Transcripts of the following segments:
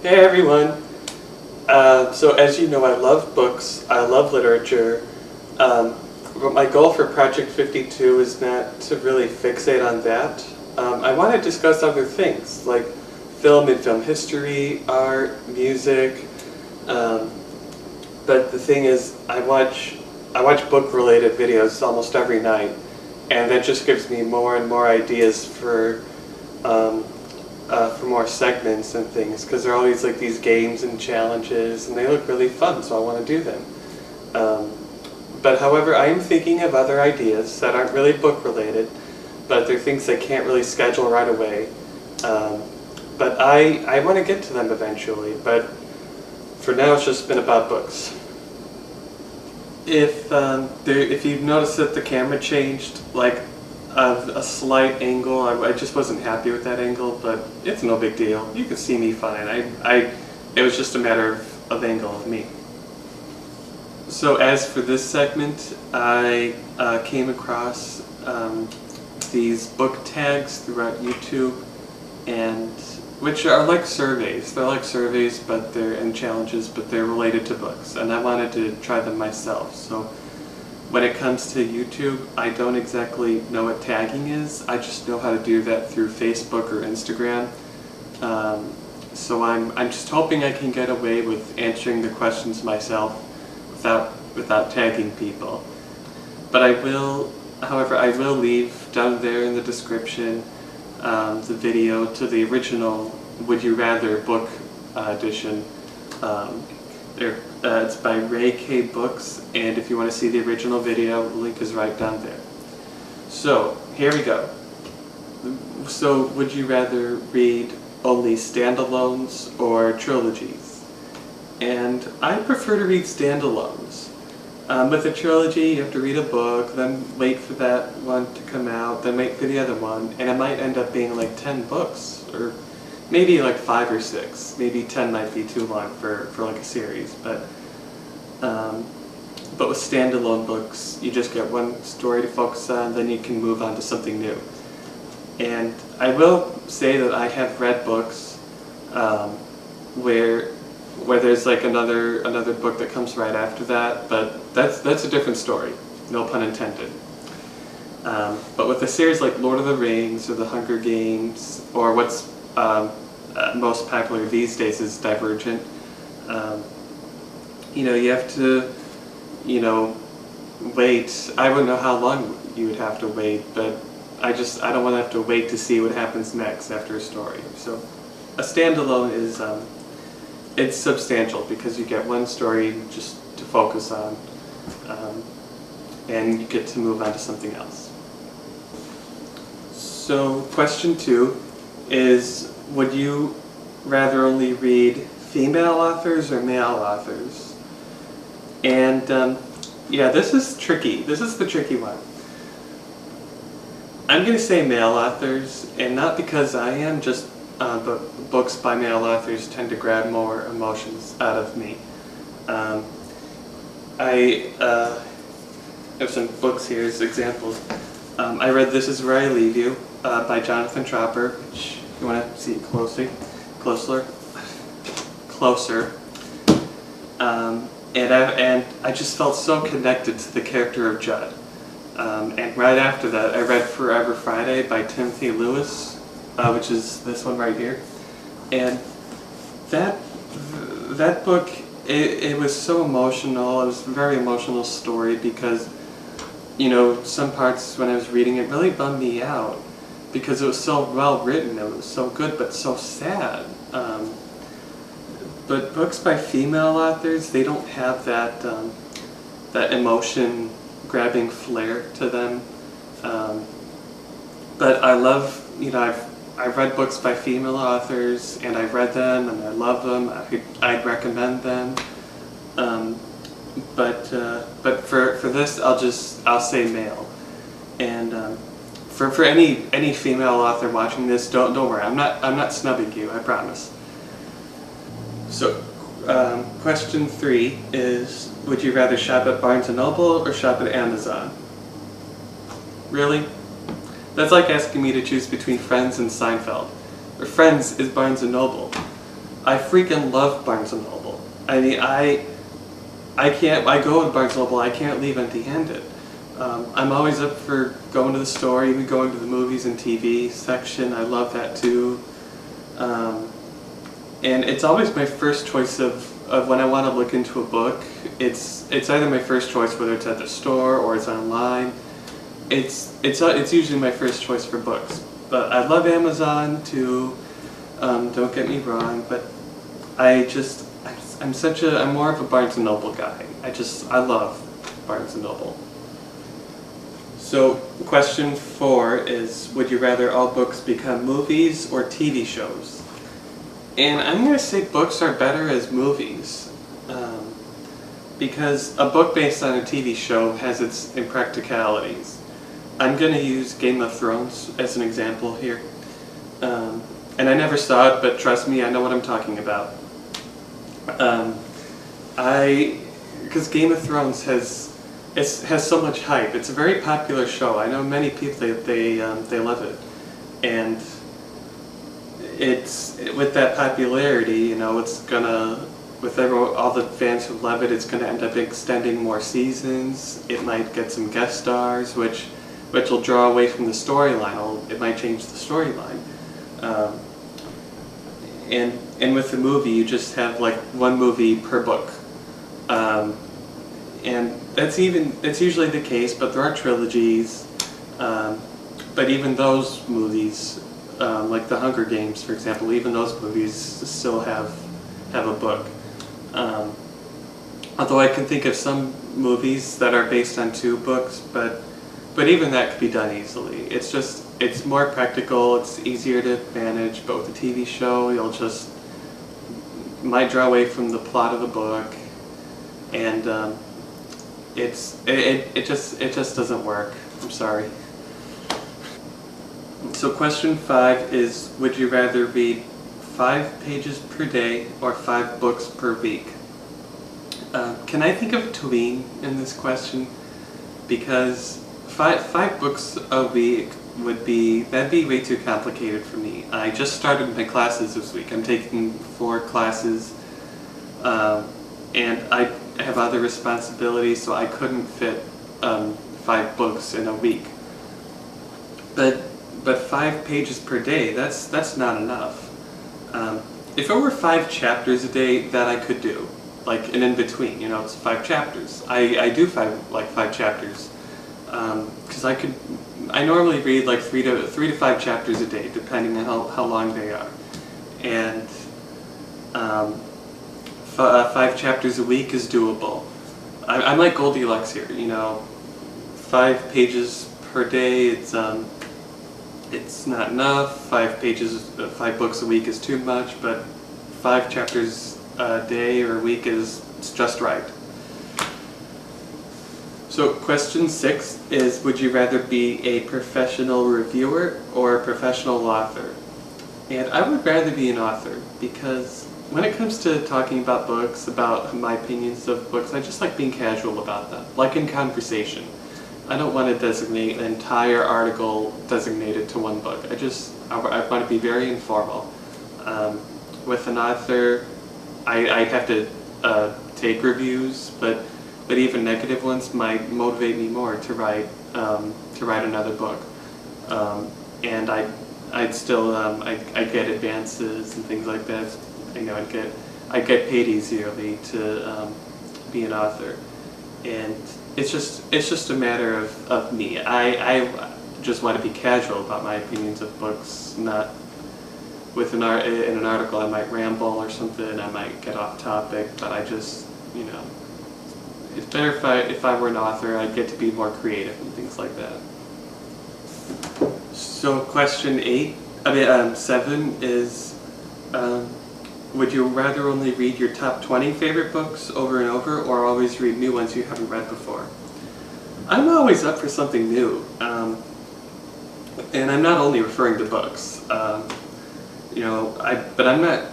Hey everyone! So as you know, I love books, I love literature, but my goal for Project 52 is not to really fixate on that. I want to discuss other things, like film and film history, art, music, but the thing is, I watch book-related videos almost every night, and that just gives me more and more ideas for more segments and things, because there are always like these games and challenges, and they look really fun, so I want to do them. But however, I am thinking of other ideas that aren't really book-related, but they're things I can't really schedule right away. But I want to get to them eventually, but for now it's just been about books. If you've noticed that the camera changed, like a slight angle, I just wasn't happy with that angle, but it's no big deal. You can see me fine. It was just a matter of angle of me. So as for this segment, I came across these book tags throughout YouTube, and which are like surveys. They're like surveys, and challenges, but they're related to books, and I wanted to try them myself. So when it comes to YouTube, I don't exactly know what tagging is. I just know how to do that through Facebook or Instagram. So I'm just hoping I can get away with answering the questions myself without tagging people. But however, I will leave down there in the description the video to the original Would You Rather book edition. It's by Ray K. Books, and if you want to see the original video, the link is right down there. So, here we go. So, would you rather read only standalones or trilogies? And I prefer to read standalones. With a trilogy, you have to read a book, then wait for that one to come out, then wait for the other one, and it might end up being like 10 books, or maybe like 5 or 6. Maybe 10 might be too long for like a series, but with standalone books, you just get one story to focus on, then you can move on to something new. And I will say that I have read books where there's like another book that comes right after that, but that's a different story, no pun intended. But with a series like Lord of the Rings or The Hunger Games, or what's most popular these days is Divergent, you have to, wait. I wouldn't know how long you would have to wait, but I don't want to have to wait to see what happens next after a story. So a standalone is it's substantial because you get one story just to focus on, and you get to move on to something else. So question 2 is, would you rather only read female authors or male authors? And yeah, this is tricky. This is the tricky one. I'm going to say male authors, and not because I am, just but books by male authors tend to grab more emotions out of me. I have some books here as examples. I read This Is Where I Leave You by Jonathan Tropper, which if you want to see it closer. And I just felt so connected to the character of Judd. And right after that, I read Forever Friday by Timothy Lewis, which is this one right here. And that book, it was so emotional. It was a very emotional story because, some parts when I was reading it really bummed me out because it was so well written. It was so good, but so sad. But books by female authors, they don't have that emotion grabbing flair to them. But I love, I've read books by female authors, and I've read them, and I love them. I'd recommend them. But for this, I'll say male. And for any female author watching this, don't worry. I'm not snubbing you. I promise. So, question 3 is, would you rather shop at Barnes & Noble or shop at Amazon? Really? That's like asking me to choose between Friends and Seinfeld. Or Friends is Barnes & Noble. I freaking love Barnes and Noble. I mean, I go to Barnes and Noble, I can't leave empty-handed. I'm always up for going to the store, even going to the movies and TV section. I love that too. And it's always my first choice of when I want to look into a book. It's either my first choice, whether it's at the store or it's online. It's usually my first choice for books. But I love Amazon too. Don't get me wrong, but I'm more of a Barnes and Noble guy. I love Barnes and Noble. So question 4 is, would you rather all books become movies or TV shows? And I'm going to say books are better as movies, because a book based on a TV show has its impracticalities. I'm going to use Game of Thrones as an example here. And I never saw it, but trust me, I know what I'm talking about. Because Game of Thrones has so much hype. It's a very popular show. I know many people, they love it. And with that popularity, you know, it's gonna, with all the fans who love it, it's gonna end up extending more seasons. It might get some guest stars, which will draw away from the storyline. It might change the storyline. And with the movie, you just have like one movie per book. And that's usually the case, but there are trilogies. But even those movies, like The Hunger Games, for example, even those movies still have a book. Although I can think of some movies that are based on 2 books, but even that could be done easily. It's more practical, it's easier to manage, but with a TV show, might draw away from the plot of the book, and it just doesn't work. I'm sorry. So question 5 is, would you rather read 5 pages per day or 5 books per week? Can I think of a tween in this question? Because five books a week that'd be way too complicated for me. I just started my classes this week. I'm taking 4 classes, and I have other responsibilities, so I couldn't fit 5 books in a week. But 5 pages per day, that's not enough. If it were 5 chapters a day, that I could do, like an in between. You know, it's 5 chapters. I do 5 chapters, because I normally read like 3 to 5 chapters a day, depending on how long they are, and 5 chapters a week is doable. I'm like Goldilocks here, you know. 5 pages per day, it's not enough. 5 books a week is too much, but 5 chapters a day or a week it's just right. So question 6 is, would you rather be a professional reviewer or a professional author? And I would rather be an author, because when it comes to talking about books, about my opinions of books, I just like being casual about them, like in conversation. I don't want to designate an entire article designated to one book. I want to be very informal. With an author, I have to take reviews, but even negative ones might motivate me more to write another book. And I'd still I get advances and things like that. You know, I get paid easily to be an author, and it's just a matter of me. I just want to be casual about my opinions of books, not in an article I might ramble or something, I might get off topic, but I just, you know, it's better if I were an author, I'd get to be more creative and things like that. So question 7 is, would you rather only read your top 20 favorite books over and over, or always read new ones you haven't read before? I'm always up for something new, and I'm not only referring to books. You know, but I'm not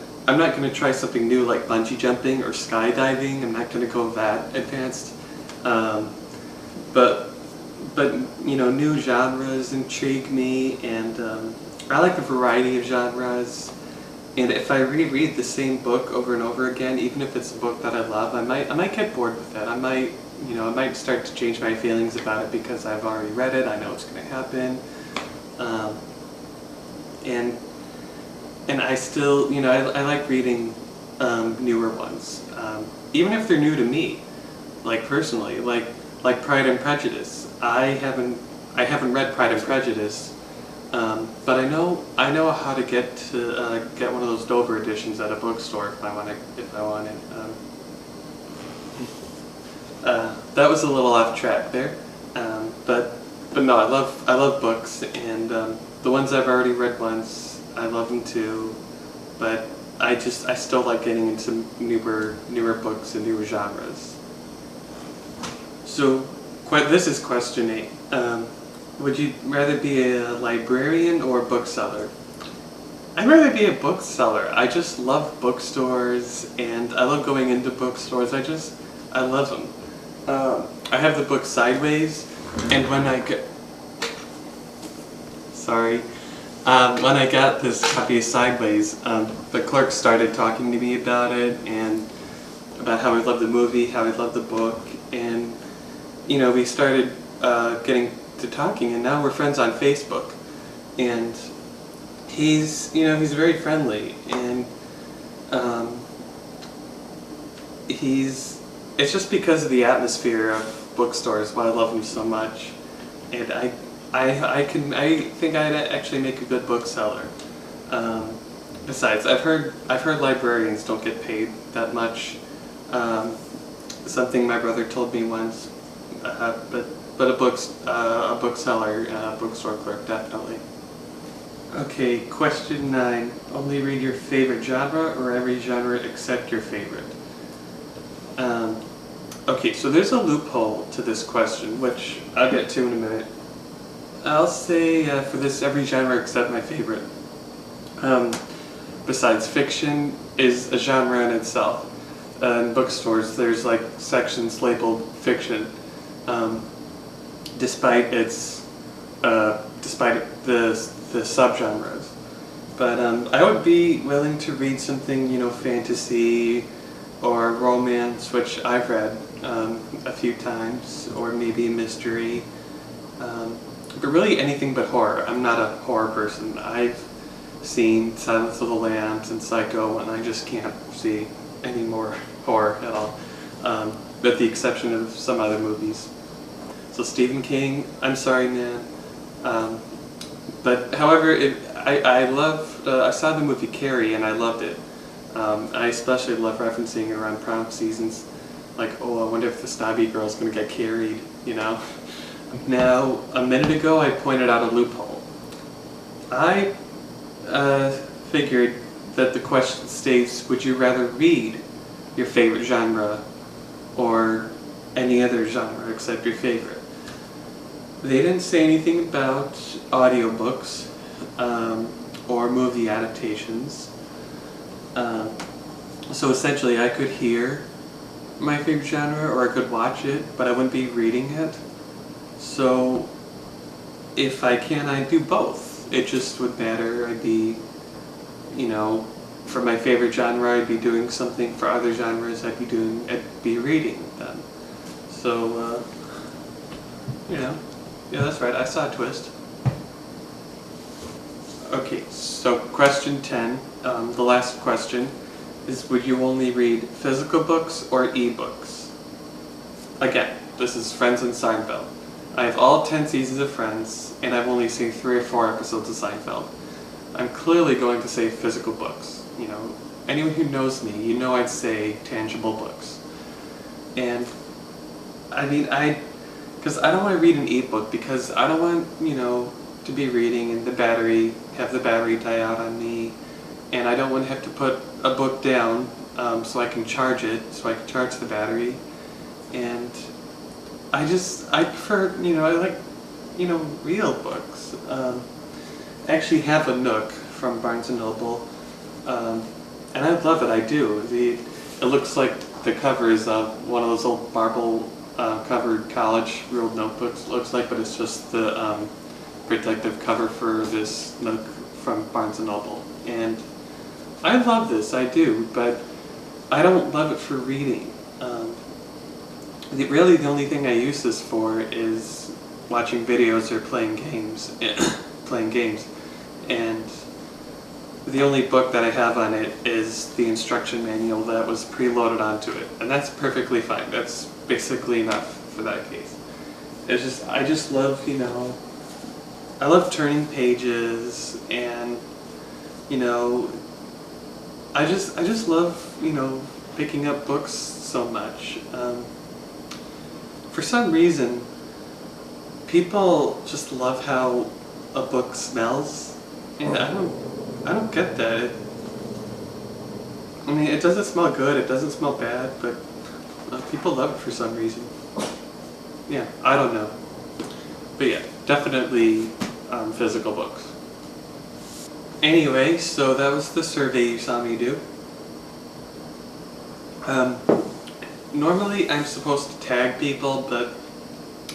going to try something new like bungee jumping or skydiving. I'm not going to go that advanced. But you know, new genres intrigue me, and I like the variety of genres. And if I reread the same book over and over again, even if it's a book that I love, I might get bored with it. I might start to change my feelings about it because I've already read it. I know what's going to happen, and I still, I like reading newer ones, even if they're new to me, like personally, like Pride and Prejudice. I haven't read Pride and Prejudice. But I know how to get one of those Dover editions at a bookstore if I want it. That was a little off track there, but no, I love books, and the ones I've already read once, I love them too. But I still like getting into newer books and newer genres. So this is question 8. Would you rather be a librarian or a bookseller? I'd rather be a bookseller. I just love bookstores, and I love going into bookstores. I love them. I have the book Sideways, and when I got this copy of Sideways, the clerk started talking to me about it, and about how he loved the movie, how he loved the book, and we started getting to talking, and now we're friends on Facebook, and he's very friendly, and it's just because of the atmosphere of bookstores why I love him so much, and I think I'd actually make a good bookseller. Besides, I've heard librarians don't get paid that much. Something my brother told me once, but a bookseller, bookstore clerk, definitely. Okay, question 9. Only read your favorite genre, or every genre except your favorite? Okay, so there's a loophole to this question, which I'll get to in a minute. I'll say for this, every genre except my favorite. Besides, fiction is a genre in itself. In bookstores, there's like sections labeled fiction. Despite the subgenres, but I would be willing to read something fantasy or romance, which I've read a few times, or maybe a mystery, but really anything but horror. I'm not a horror person. I've seen Silence of the Lambs and Psycho, and I just can't see any more horror at all, with the exception of some other movies. So Stephen King, I'm sorry, man. But however, I saw the movie Carrie, and I loved it. I especially love referencing it around prom seasons. Like, oh, I wonder if the snobby girl's going to get carried, Now, a minute ago, I pointed out a loophole. I figured that the question states, would you rather read your favorite genre or any other genre except your favorite? They didn't say anything about audiobooks or movie adaptations. So essentially I could hear my favorite genre, or I could watch it, but I wouldn't be reading it. So if I can, I'd do both. It just would matter. I'd be, for my favorite genre, I'd be doing something. For other genres, I'd be reading them. So, yeah, that's right. I saw a twist. Okay, so question 10, the last question, is would you only read physical books or eBooks? Again, this is Friends and Seinfeld. I have all 10 seasons of Friends, and I've only seen 3 or 4 episodes of Seinfeld. I'm clearly going to say physical books. Anyone who knows me, I'd say tangible books. And, because I don't want to read an ebook, because I don't want, to be reading and have the battery die out on me, and I don't want to have to put a book down so I can charge it, so I can charge the battery, and I prefer, I like, real books. I actually have a Nook from Barnes & Noble, and I love it, I do. It looks like the covers of one of those old marble covered college ruled notebooks, looks like, but it's just the protective cover for this Nook from Barnes & Noble. And I love this, I do, but I don't love it for reading. Really the only thing I use this for is watching videos or playing games. And the only book that I have on it is the instruction manual that was preloaded onto it, and that's perfectly fine. That's basically enough for that case. It's just, I just love, you know, I love turning pages, and, you know, I just love, you know, picking up books so much. For some reason, people just love how a book smells, and I don't get that. I mean, it doesn't smell good, it doesn't smell bad, but people love it for some reason. Yeah, I don't know. But yeah, definitely physical books. Anyway, so that was the survey you saw me do. Normally I'm supposed to tag people, but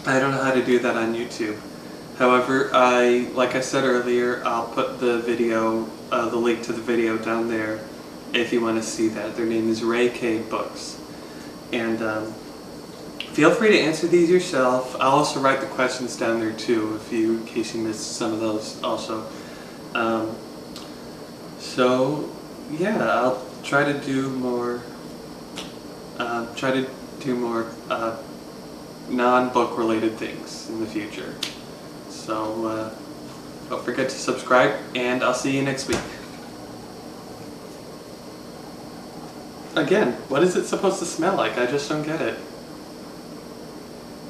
I don't know how to do that on YouTube. However, like I said earlier, I'll put the video, the link to the video down there if you want to see that. Their name is Ray K Books. And feel free to answer these yourself. I'll also write the questions down there too, in case you missed some of those also. So yeah, I'll try to do more non-book related things in the future. So don't forget to subscribe, and I'll see you next week. Again, what is it supposed to smell like? I just don't get it.